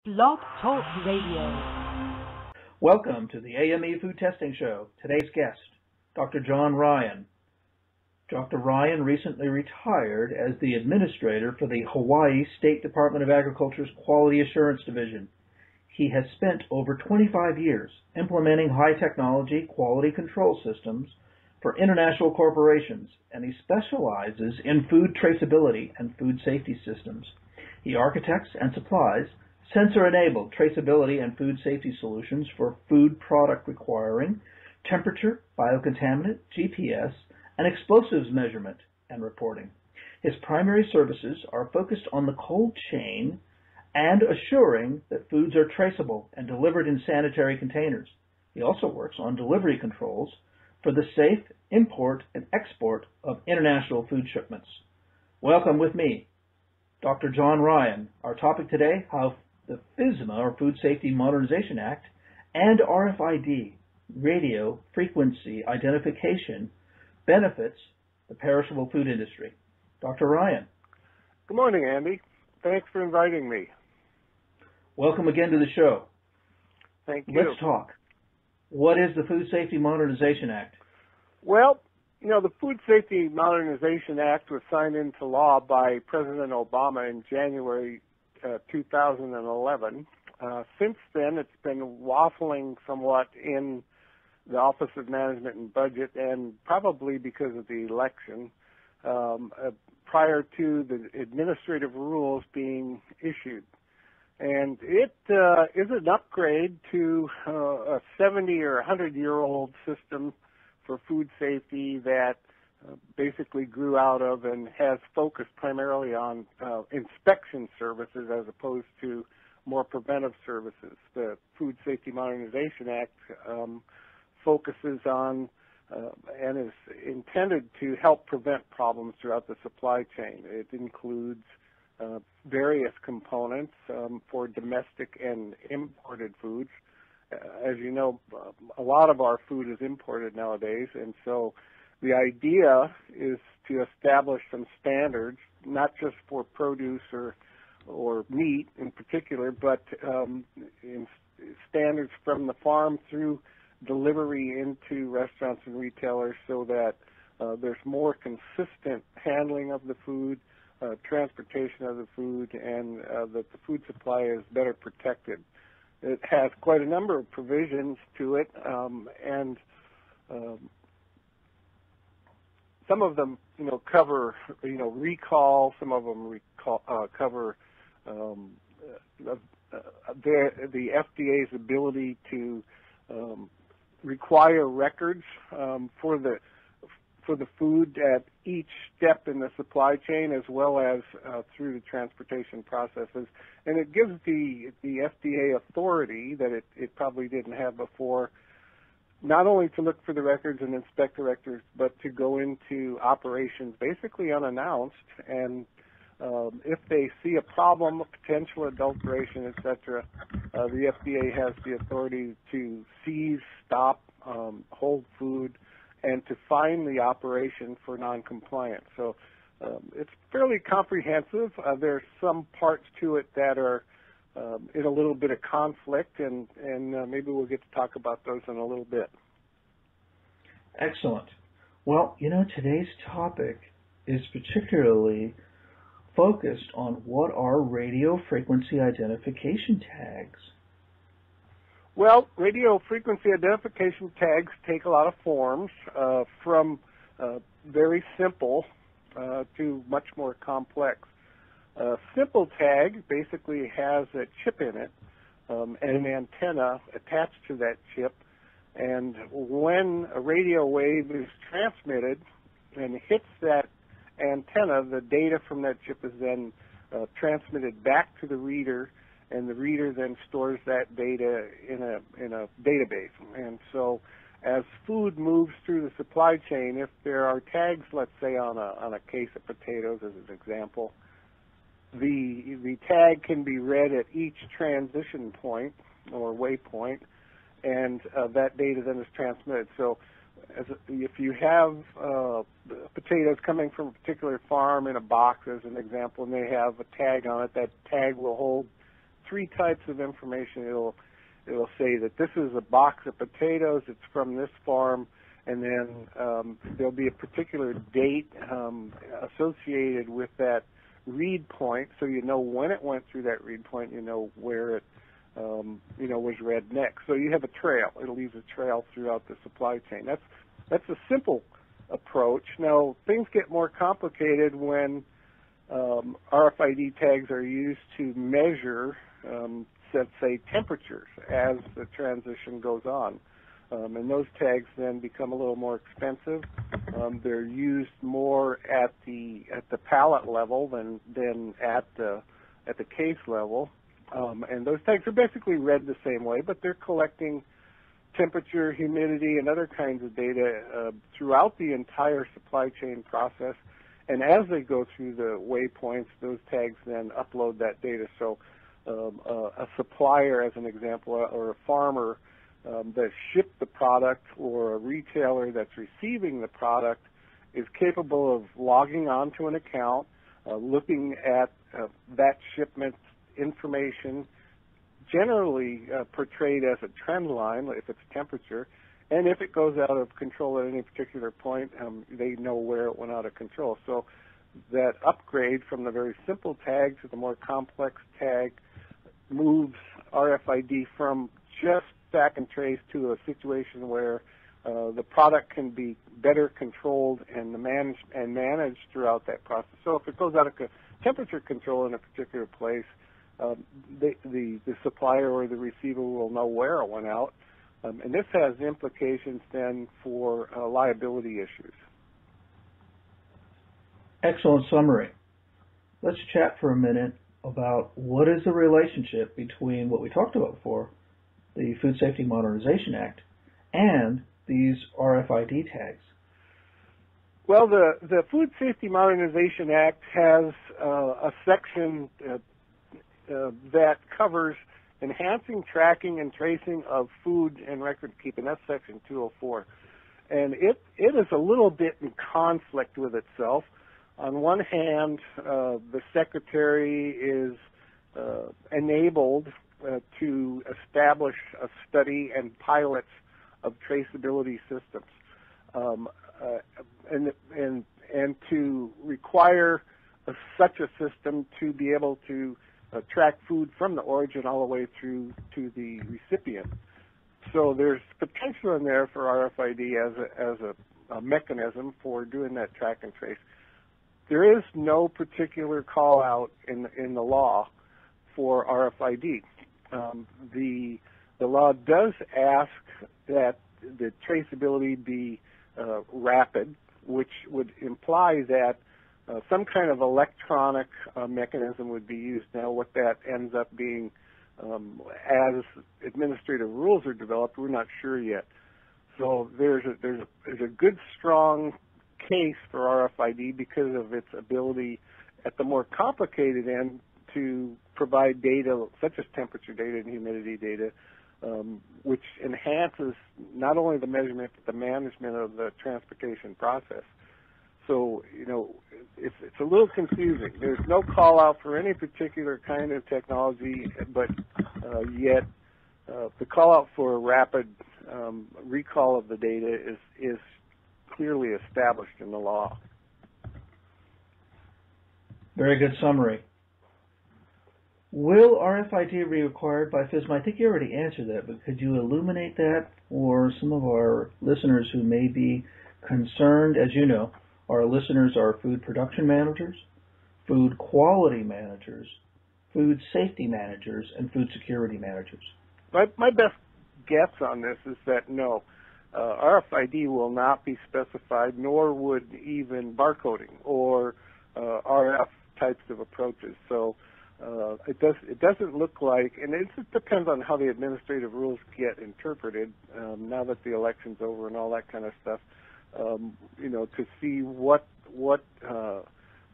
BlogTalk Radio. Welcome to the AME Food Testing Show. Today's guest, Dr. John Ryan. Dr. Ryan recently retired as the administrator for the Hawaii State Department of Agriculture's Quality Assurance Division. He has spent over 25 years implementing high-technology quality control systems for international corporations, and he specializes in food traceability and food safety systems. He architects and supplies sensor-enabled traceability and food safety solutions for food product requiring temperature, bio-contaminant, GPS, and explosives measurement and reporting. His primary services are focused on the cold chain and assuring that foods are traceable and delivered in sanitary containers. He also works on delivery controls for the safe import and export of international food shipments. Welcome with me, Dr. John Ryan. Our topic today, how the FSMA, or Food Safety Modernization Act, and RFID, radio frequency identification, benefits the perishable food industry. Dr. Ryan. Good morning, Andy. Thanks for inviting me. Welcome again to the show. Thank you. Let's talk. What is the Food Safety Modernization Act? Well, the Food Safety Modernization Act was signed into law by President Obama in January 2011. Since then, it's been waffling somewhat in the Office of Management and Budget, and probably because of the election, prior to the administrative rules being issued. And it is an upgrade to a 70 or 100-year-old system for food safety that basically grew out of and has focused primarily on inspection services as opposed to more preventive services. The Food Safety Modernization Act focuses on and is intended to help prevent problems throughout the supply chain. It includes various components for domestic and imported foods. As you know, a lot of our food is imported nowadays, and so the idea is to establish some standards, not just for produce or meat in particular, but in standards from the farm through delivery into restaurants and retailers, so that there's more consistent handling of the food, transportation of the food, and that the food supply is better protected. It has quite a number of provisions to it, and some of them, cover, recall. Some of them cover the FDA's ability to require records for the food at each step in the supply chain, as well as through the transportation processes. And it gives the FDA authority that it probably didn't have before, not only to look for the records and inspect the records, but to go into operations basically unannounced. And if they see a problem, a potential adulteration, etc., the FDA has the authority to seize, stop, hold food, and to fine the operation for noncompliance. So it's fairly comprehensive. There's some parts to it that are in a little bit of conflict, and maybe we'll get to talk about those in a little bit. Excellent. Well, today's topic is particularly focused on what are radio frequency identification tags. Well, radio frequency identification tags take a lot of forms, from very simple to much more complex. A simple tag basically has a chip in it and an antenna attached to that chip, and when a radio wave is transmitted and hits that antenna, the data from that chip is then transmitted back to the reader, and the reader then stores that data in a database. And so as food moves through the supply chain, if there are tags, let's say on a case of potatoes as an example, the tag can be read at each transition point or waypoint, and that data then is transmitted. So if you have potatoes coming from a particular farm in a box as an example, and they have a tag on it, that tag will hold three types of information. It'll say that this is a box of potatoes, it's from this farm, and then there'll be a particular date associated with that read point, so you know when it went through that read point, you know where it was read next. So you have a trail. It leaves a trail throughout the supply chain. That's a simple approach. Now, things get more complicated when RFID tags are used to measure, let's say, temperatures as the transition goes on. And those tags then become a little more expensive. They're used more at the pallet level than at the case level. And those tags are basically read the same way, but they're collecting temperature, humidity, and other kinds of data throughout the entire supply chain process. And as they go through the waypoints, those tags then upload that data. So a supplier, as an example, or a farmer that shipped the product, or a retailer that's receiving the product, is capable of logging onto an account, looking at that shipment information, generally portrayed as a trend line if it's temperature, and if it goes out of control at any particular point, they know where it went out of control. So that upgrade from the very simple tag to the more complex tag moves RFID from just stack and trace to a situation where the product can be better controlled and managed throughout that process. So if it goes out of temperature control in a particular place, the supplier or the receiver will know where it went out, and this has implications then for liability issues. Excellent summary. Let's chat for a minute about what is the relationship between what we talked about before, the Food Safety Modernization Act, and these RFID tags. Well, the Food Safety Modernization Act has a section that covers enhancing tracking and tracing of food and record keeping. That's section 204. And it is a little bit in conflict with itself. On one hand, the Secretary is enabled to establish a study and pilots of traceability systems, and to require such a system to be able to track food from the origin all the way through to the recipient. So there's potential in there for RFID as a mechanism for doing that track and trace. There is no particular call out in the law for RFID. The law does ask that the traceability be rapid, which would imply that some kind of electronic mechanism would be used. Now, what that ends up being, as administrative rules are developed, we're not sure yet. So there's a good, strong case for RFID because of its ability at the more complicated end to provide data such as temperature data and humidity data, which enhances not only the measurement but the management of the transportation process. So, it's a little confusing. There's no call out for any particular kind of technology, but yet the call out for a rapid recall of the data is clearly established in the law. Very good summary. Will RFID be required by FSMA? I think you already answered that, but could you illuminate that for some of our listeners who may be concerned? As you know, our listeners are food production managers, food quality managers, food safety managers, and food security managers. My best guess on this is that no, RFID will not be specified, nor would even barcoding or RF types of approaches. So it doesn't look like, and it just depends on how the administrative rules get interpreted now that the election's over and all that kind of stuff. To see what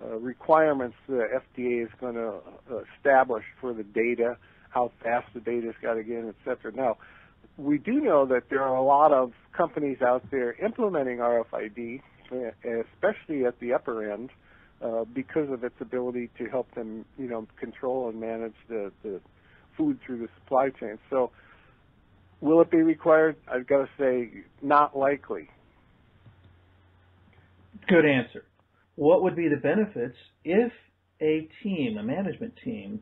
requirements the FDA is going to establish for the data, how fast the data's got to get in, et cetera. Now, we do know that there are a lot of companies out there implementing RFID, especially at the upper end, because of its ability to help them, control and manage the food through the supply chain. So will it be required? I've got to say not likely. Good answer. What would be the benefits if a management team,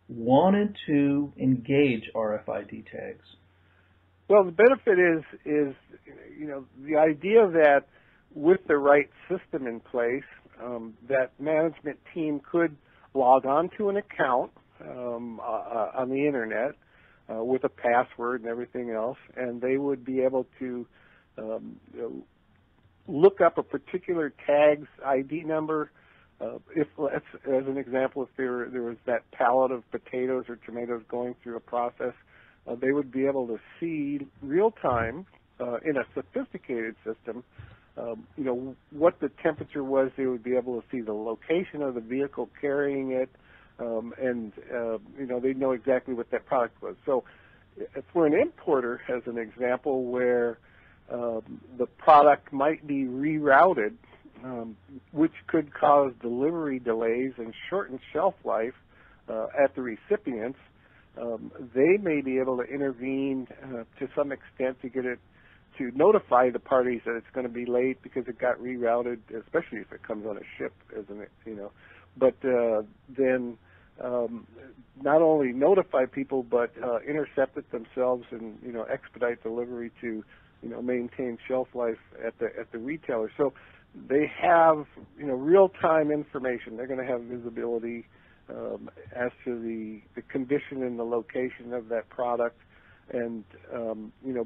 wanted to engage RFID tags? Well, the benefit is the idea that with the right system in place, that management team could log on to an account on the internet with a password and everything else, and they would be able to look up a particular tag's ID number. If, as an example, if there was that pallet of potatoes or tomatoes going through a process, they would be able to see real time in a sophisticated system, what the temperature was. They would be able to see the location of the vehicle carrying it, and they'd know exactly what that product was. So, for an importer, as an example, where the product might be rerouted, which could cause delivery delays and shorten shelf life at the recipients, they may be able to intervene to some extent to get it, to notify the parties that it's going to be late because it got rerouted, especially if it comes on a ship, but then not only notify people but intercept it themselves and expedite delivery to maintain shelf life at the retailer. So they have real-time information. They're going to have visibility as to the condition and the location of that product, and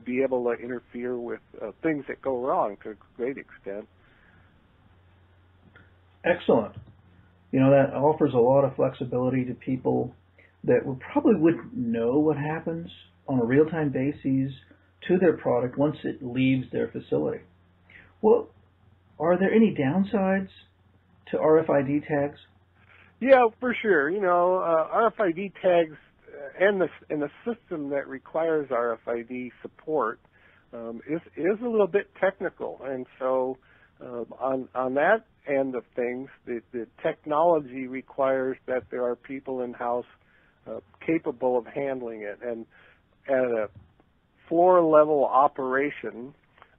be able to interfere with things that go wrong to a great extent. Excellent. That offers a lot of flexibility to people that probably wouldn't know what happens on a real-time basis to their product once it leaves their facility. Well, are there any downsides to RFID tags? Yeah, for sure. RFID tags and the system that requires RFID support is a little bit technical, and so on that end of things, the technology requires that there are people in-house capable of handling it. And at a floor-level operation,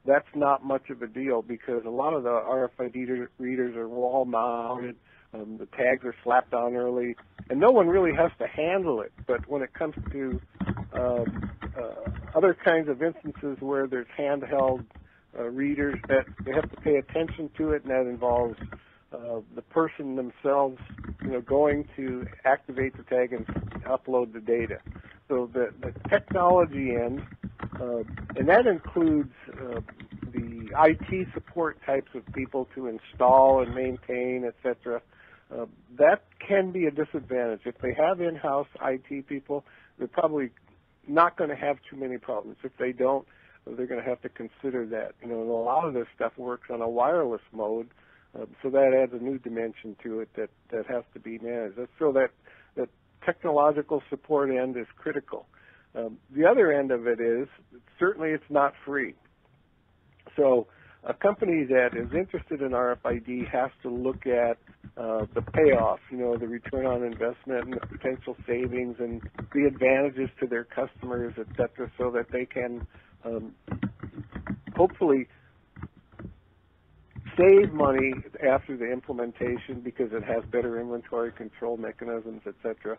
that's not much of a deal because a lot of the RFID readers are wall-mounted. The tags are slapped down early, and no one really has to handle it. But when it comes to other kinds of instances where there's handheld readers, that they have to pay attention to it, and that involves the person themselves, going to activate the tag and upload the data. So the technology end, and that includes the IT support types of people to install and maintain, etc. That can be a disadvantage. If they have in-house IT people, they're probably not going to have too many problems. If they don't, they're going to have to consider that. And a lot of this stuff works on a wireless mode, so that adds a new dimension to it that has to be managed. So that technological support end is critical. The other end of it is, certainly it's not free. So a company that is interested in RFID has to look at the payoff, the return on investment and the potential savings and the advantages to their customers, et cetera, so that they can hopefully save money after the implementation because it has better inventory control mechanisms, et cetera,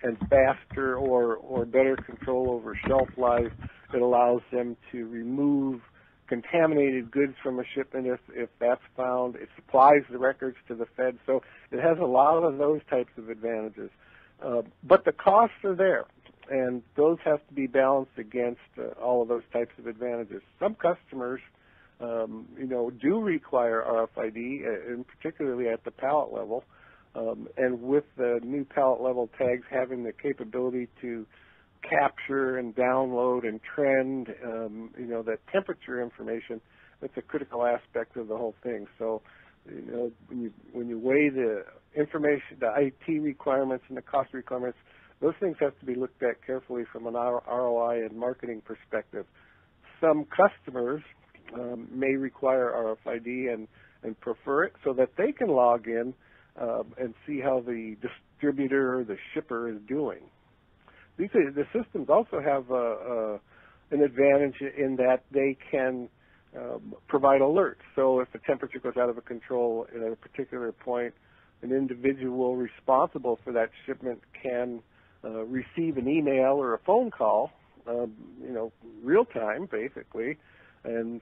and faster or better control over shelf life. It allows them to remove contaminated goods from a shipment if that's found. It supplies the records to the Fed. So it has a lot of those types of advantages. But the costs are there, and those have to be balanced against all of those types of advantages. Some customers, do require RFID, and particularly at the pallet level. And with the new pallet level tags having the capability to capture and download and trend, that temperature information, that's a critical aspect of the whole thing. So, when you weigh the information, the IT requirements and the cost requirements, those things have to be looked at carefully from an ROI and marketing perspective. Some customers may require RFID and prefer it so that they can log in and see how the distributor or the shipper is doing. the systems also have an advantage in that they can provide alerts. So if the temperature goes out of control at a particular point, an individual responsible for that shipment can receive an email or a phone call, real time basically, and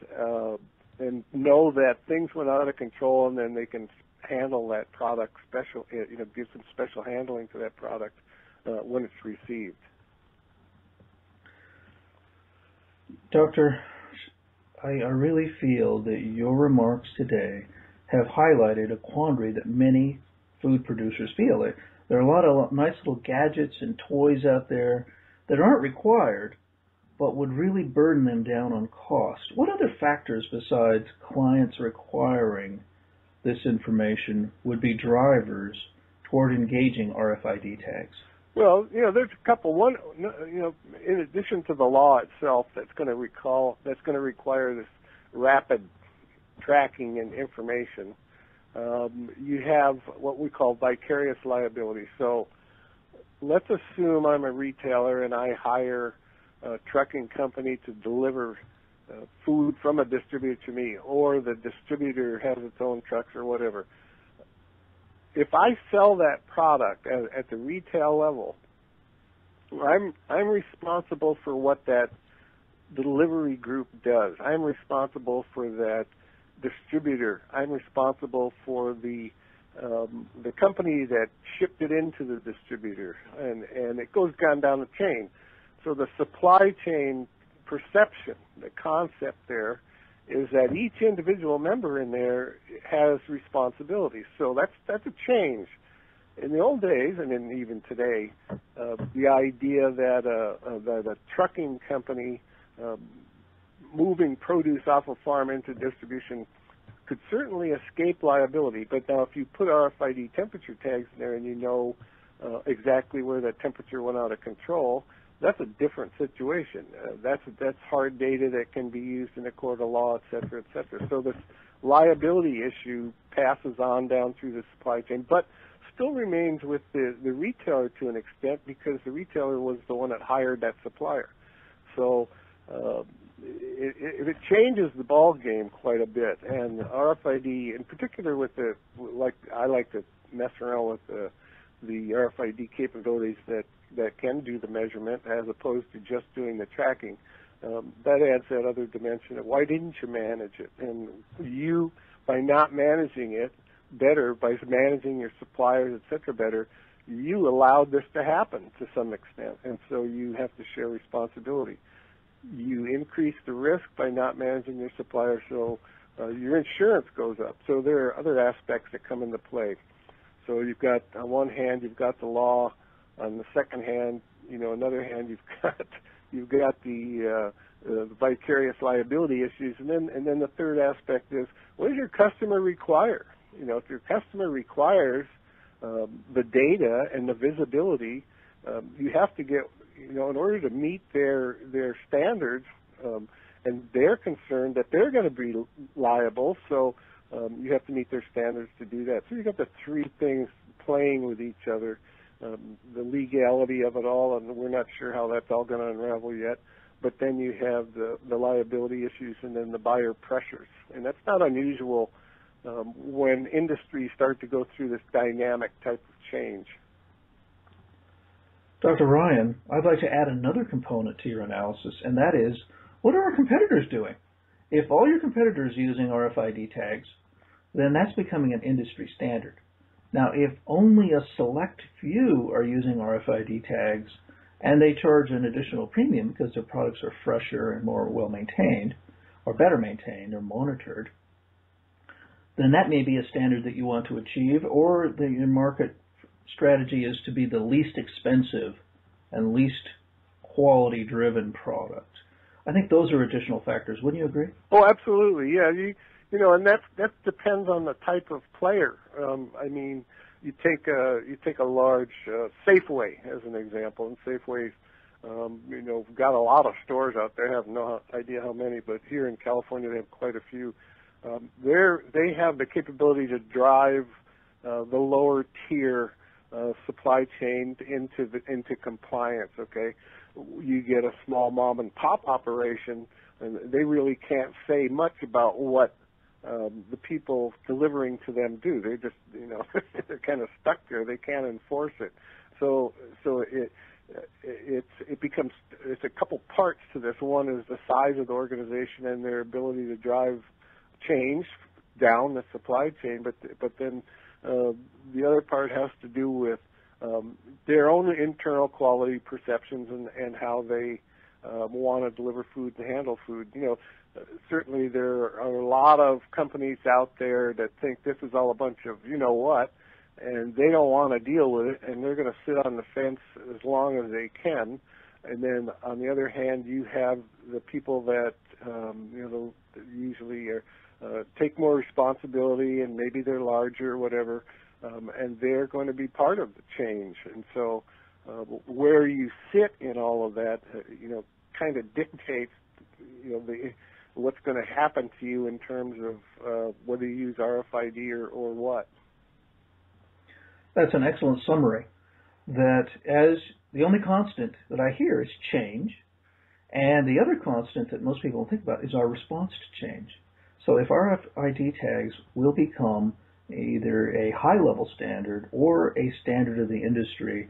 know that things went out of control, and then they can handle that product give some special handling to that product when it's received. Doctor, I really feel that your remarks today have highlighted a quandary that many food producers feel. There are a lot of nice little gadgets and toys out there that aren't required, but would really burden them down on cost. What other factors besides clients requiring this information would be drivers toward engaging RFID tags? Well, there's a couple. One, in addition to the law itself, that's going to require this rapid tracking and information. You have what we call vicarious liability. So let's assume I'm a retailer and I hire a trucking company to deliver food from a distributor to me, or the distributor has its own trucks or whatever. If I sell that product at the retail level, I'm responsible for what that delivery group does. I'm responsible for that distributor. I'm responsible for the company that shipped it into the distributor, and it goes down the chain. So the supply chain perception, the concept there, is that each individual member in there has responsibilities. So that's a change. In the old days, and even today, the idea that a trucking company moving produce off a farm into distribution could certainly escape liability. But now, if you put RFID temperature tags in there and you know exactly where that temperature went out of control, that's a different situation. That's hard data that can be used in a court of law, et cetera, et cetera. So this liability issue passes on down through the supply chain, but still remains with the retailer to an extent, because the retailer was the one that hired that supplier. So it changes the ball game quite a bit. And RFID, in particular, I like to mess around with the RFID capabilities that can do the measurement as opposed to just doing the tracking. That adds that other dimension of why didn't you manage it? And you, by not managing it better, by managing your suppliers, et cetera, better, you allowed this to happen to some extent, and so you have to share responsibility. You increase the risk by not managing your suppliers, so your insurance goes up. So there are other aspects that come into play. So you've got, on one hand, you've got the law. On the second hand, another hand, you've got the vicarious liability issues, and then the third aspect is, what does your customer require? If your customer requires the data and the visibility, you have to get, in order to meet their standards, and they're concerned that they're going to be liable, so you have to meet their standards to do that. So you've got the three things playing with each other. The legality of it all, and we're not sure how that's all going to unravel yet. But then you have the liability issues, and then the buyer pressures. And that's not unusual when industries start to go through this dynamic type of change. Dr. Ryan, I'd like to add another component to your analysis, and that is, what are our competitors doing? If all your competitors are using RFID tags, then that's becoming an industry standard. Now, if only a select few are using RFID tags and they charge an additional premium because their products are fresher and more well-maintained, or better maintained or monitored, then that may be a standard that you want to achieve, or your market strategy is to be the least expensive and least quality-driven product. I think those are additional factors. Wouldn't you agree? Oh, absolutely. Yeah, and that depends on the type of player. You take a large Safeway as an example, and Safeway's got a lot of stores out there. I have no idea how many, but here in California they have quite a few. They have the capability to drive the lower tier supply chain into compliance. Okay, you get a small mom and pop operation, and they really can't say much about what the people delivering to them do. They just, they're kind of stuck there. They can't enforce it. So it's a couple parts to this. One is the size of the organization and their ability to drive change down the supply chain, but then the other part has to do with their own internal quality perceptions and how they want to deliver food and handle food. Certainly there are a lot of companies out there that think this is all a bunch of what, and they don't want to deal with it, and they're going to sit on the fence as long as they can. And then on the other hand, you have the people that usually take more responsibility, and maybe they're larger or whatever, and they're going to be part of the change. And so where you sit in all of that, kind of dictates, what's going to happen to you in terms of whether you use RFID or what. That's an excellent summary. That as the only constant that I hear is change, and the other constant that most people don't think about is our response to change. So if RFID tags will become either a high-level standard or a standard of the industry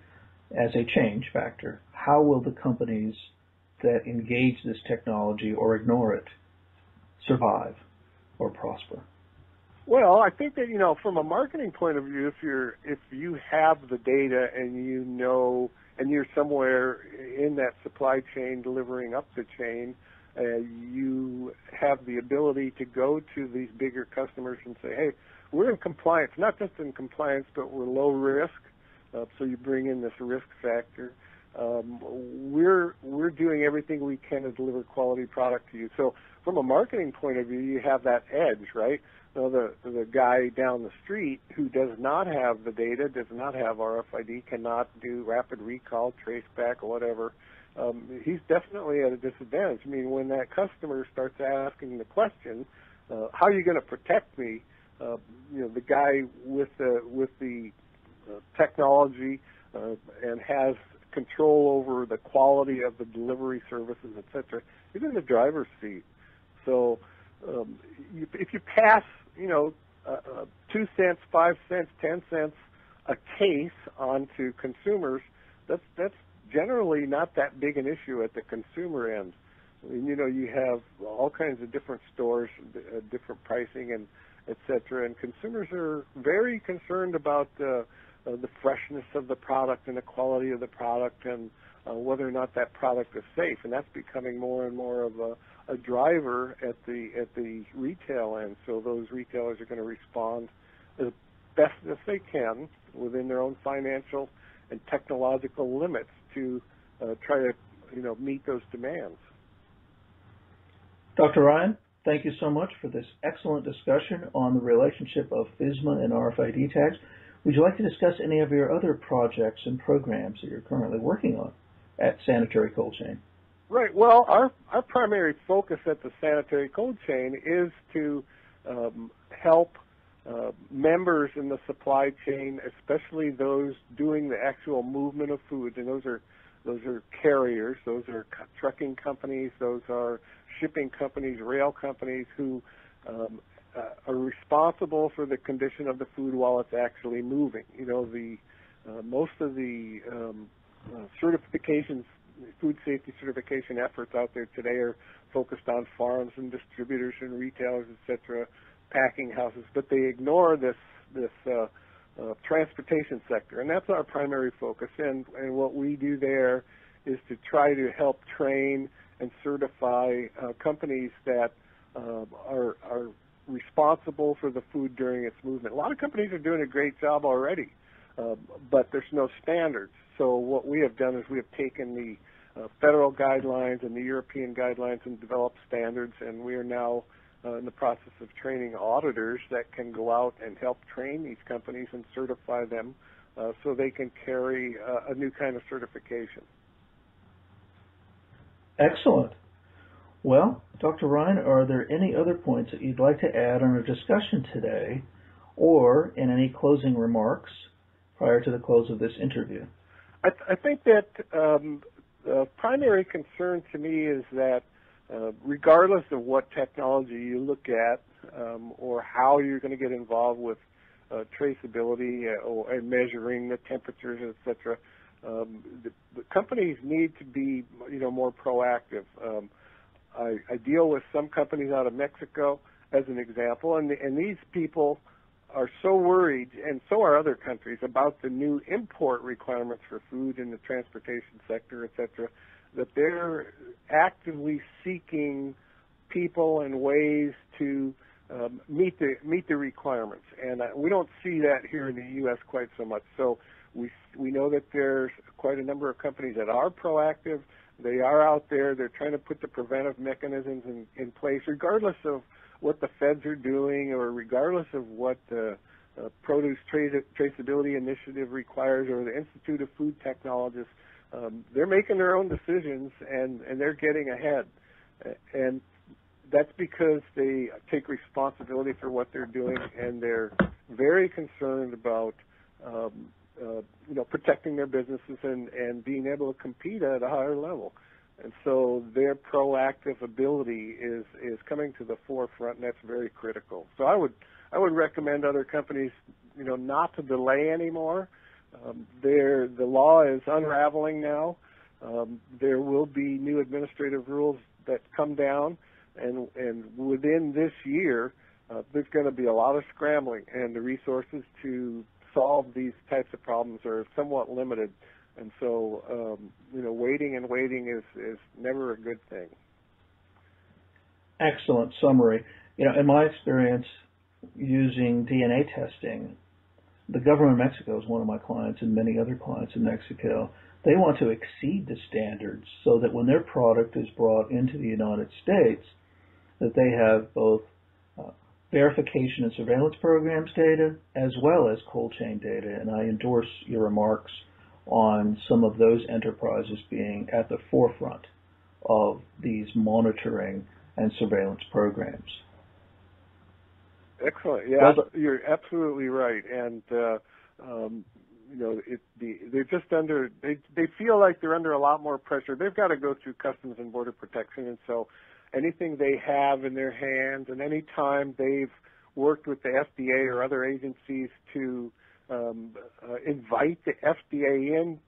as a change factor, how will the companies that engage this technology or ignore it survive or prosper? Well, I think that, from a marketing point of view, if you have the data and and you're somewhere in that supply chain delivering up the chain, you have the ability to go to these bigger customers and say, hey, we're in compliance, not just in compliance, but we're low risk. So you bring in this risk factor. We're doing everything we can to deliver quality product to you. So from a marketing point of view, you have that edge, right? So the guy down the street who does not have the data, does not have RFID, cannot do rapid recall, trace back, or whatever, he's definitely at a disadvantage. I mean, when that customer starts asking the question, how are you going to protect me? The guy with the technology and has control over the quality of the delivery services, etc., he's in the driver's seat. So if you pass, 2 cents, 5 cents, 10 cents a case onto consumers, that's generally not that big an issue at the consumer end. I mean, you have all kinds of different stores, different pricing, and et cetera, and consumers are very concerned about the freshness of the product and the quality of the product and whether or not that product is safe, and that's becoming more and more of a driver at the retail end. So those retailers are going to respond as best as they can within their own financial and technological limits to try to meet those demands. Dr. Ryan, thank you so much for this excellent discussion on the relationship of FSMA and RFID tags. Would you like to discuss any of your other projects and programs that you're currently working on at Sanitary Cold Chain? Right. Well, our primary focus at the Sanitary Cold Chain is to help members in the supply chain, especially those doing the actual movement of food, and those are carriers, those are trucking companies, those are shipping companies, rail companies who are responsible for the condition of the food while it's actually moving. Most of the certifications, food safety certification efforts out there today are focused on farms and distributors and retailers, etc., packing houses, but they ignore this transportation sector, and that's our primary focus. And what we do there is to try to help train and certify companies that are responsible for the food during its movement. A lot of companies are doing a great job already, but there's no standards. So what we have done is we have taken the federal guidelines and the European guidelines and developed standards, and we are now in the process of training auditors that can go out and help train these companies and certify them so they can carry a new kind of certification. Excellent. Well, Dr. Ryan, are there any other points that you'd like to add on our discussion today, or in any closing remarks prior to the close of this interview? I think that the primary concern to me is that regardless of what technology you look at or how you're going to get involved with traceability or measuring the temperatures, etc., the companies need to be, more proactive. I deal with some companies out of Mexico as an example, and these people are so worried, and so are other countries, about the new import requirements for food in the transportation sector, etc., that they're actively seeking people and ways to meet the requirements. And we don't see that here in the U.S. quite so much. So we know that there's quite a number of companies that are proactive. They are out there. They're trying to put the preventive mechanisms in place, regardless of what the feds are doing or regardless of what the Produce Traceability Initiative requires or the Institute of Food Technologists. They're making their own decisions, and they're getting ahead. And that's because they take responsibility for what they're doing, and they're very concerned about protecting their businesses and being able to compete at a higher level. And so their proactive ability is coming to the forefront, and that's very critical. So I would recommend other companies, not to delay anymore. The law is unraveling now. There will be new administrative rules that come down, and within this year, there's going to be a lot of scrambling, and the resources to solve these types of problems are somewhat limited. And so, waiting is never a good thing. Excellent summary. In my experience using DNA testing, the government of Mexico is one of my clients, and many other clients in Mexico. They want to exceed the standards so that when their product is brought into the United States, that they have both verification and surveillance programs data as well as cold chain data. And I endorse your remarks on some of those enterprises being at the forefront of these monitoring and surveillance programs. Excellent. Yeah, you're absolutely right. And they're just under. They feel like they're under a lot more pressure. They've got to go through Customs and Border Protection, and so anything they have in their hands, and any time they've worked with the FDA or other agencies to invite the FDA in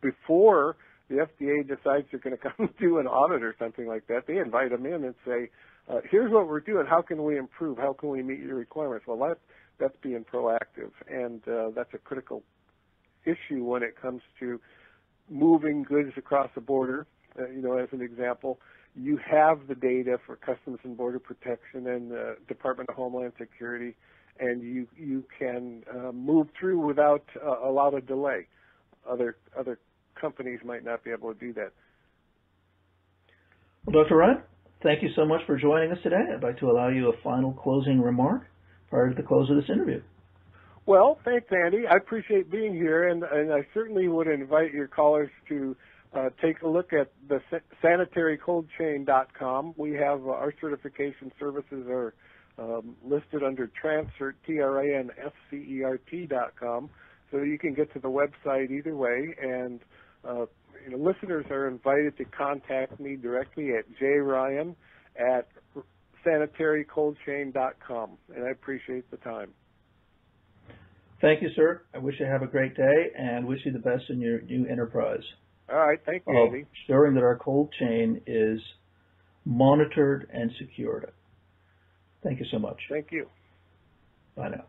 before the FDA decides they're going to come do an audit or something like that. They invite them in and say, here's what we're doing. How can we improve? How can we meet your requirements? Well, that's being proactive, and that's a critical issue when it comes to moving goods across the border. As an example, you have the data for Customs and Border Protection and the Department of Homeland Security, and you can move through without a lot of delay. Other companies might not be able to do that. Well, Dr. Ryan, thank you so much for joining us today. I'd like to allow you a final closing remark prior to the close of this interview. Well, thanks, Andy. I appreciate being here, and I certainly would invite your callers to take a look at the sanitarycoldchain.com. We have our certification services are listed under Transcert, TRANSCERT.com, so you can get to the website either way. And listeners are invited to contact me directly at jryan@sanitarycoldchain.com, and I appreciate the time. Thank you, sir. I wish you have a great day and wish you the best in your new enterprise. All right. Thank you, Andy. Ensuring that our cold chain is monitored and secured. Thank you so much. Thank you. Bye now.